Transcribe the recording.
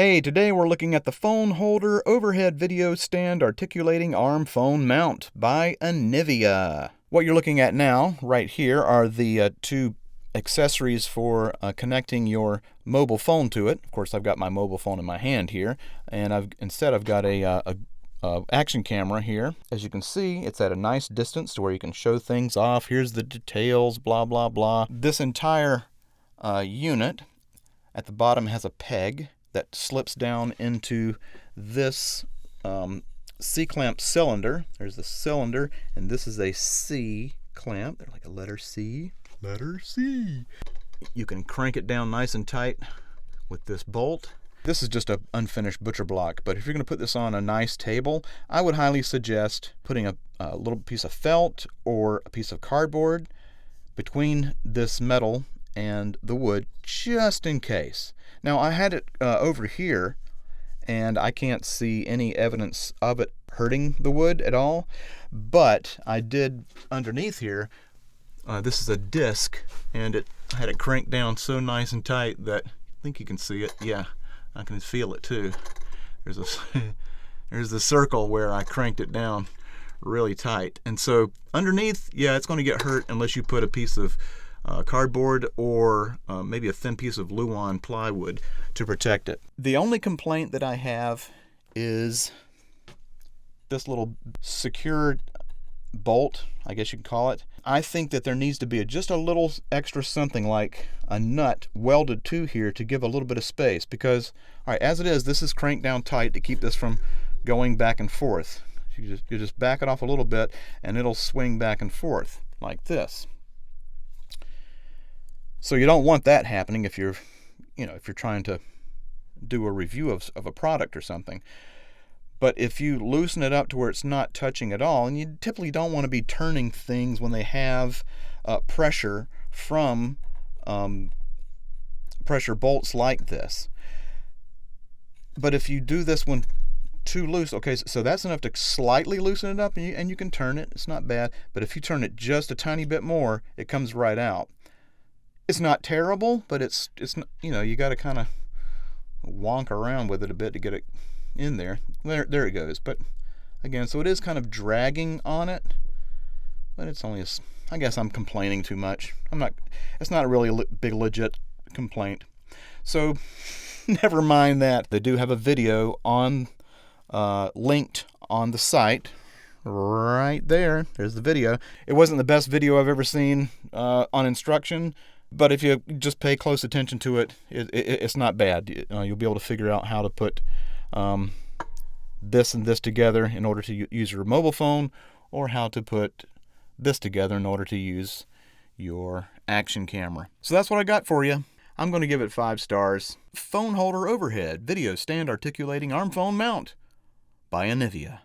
Hey, today we're looking at the phone holder overhead video stand articulating arm phone mount by Anivia. What you're looking at now, right here, are the two accessories for connecting your mobile phone to it. Of course, I've got my mobile phone in my hand here, and I've got a action camera here. As you can see, it's at a nice distance to where you can show things off. Here's the details, blah, blah, blah. This entire unit at the bottom has a peg that slips down into this C-clamp cylinder. There's the cylinder, and this is a C-clamp. They're like a letter C. Letter C. You can crank it down nice and tight with this bolt. This is just an unfinished butcher block, but if you're going to put this on a nice table, I would highly suggest putting a little piece of felt or a piece of cardboard between this metal and the wood, just in case. Now, I had it over here, and I can't see any evidence of it hurting the wood at all, but I did underneath here. This is a disc, and I had it cranked down so nice and tight that I think you can see it. Yeah, I can feel it too. There's the circle where I cranked it down really tight, and so underneath, yeah, it's going to get hurt unless you put a piece of cardboard or maybe a thin piece of Luan plywood to protect it. The only complaint that I have is this little secured bolt, I guess you can call it. I think that there needs to be just a little extra something like a nut welded to here to give a little bit of space, because all right, as it is, this is cranked down tight to keep this from going back and forth. You just back it off a little bit and it'll swing back and forth like this. So you don't want that happening if you're trying to do a review of a product or something. But if you loosen it up to where it's not touching at all, and you typically don't want to be turning things when they have pressure from pressure bolts like this. But if you do this one too loose, okay, so that's enough to slightly loosen it up, and you can turn it. It's not bad. But if you turn it just a tiny bit more, it comes right out. It's not terrible, but it's you got to kind of wonk around with it a bit to get it in there. There it goes. But again, so it is kind of dragging on it, but it's only I guess I'm complaining too much. It's not really a big legit complaint. So never mind that. They do have a video on linked on the site. Right there. There's the video. It wasn't the best video I've ever seen on instruction, but if you just pay close attention to it, it's not bad. You'll be able to figure out how to put this and this together in order to use your mobile phone, or how to put this together in order to use your action camera. So that's what I got for you. I'm going to give it 5 stars. Phone holder overhead video stand articulating arm phone mount by Anivia.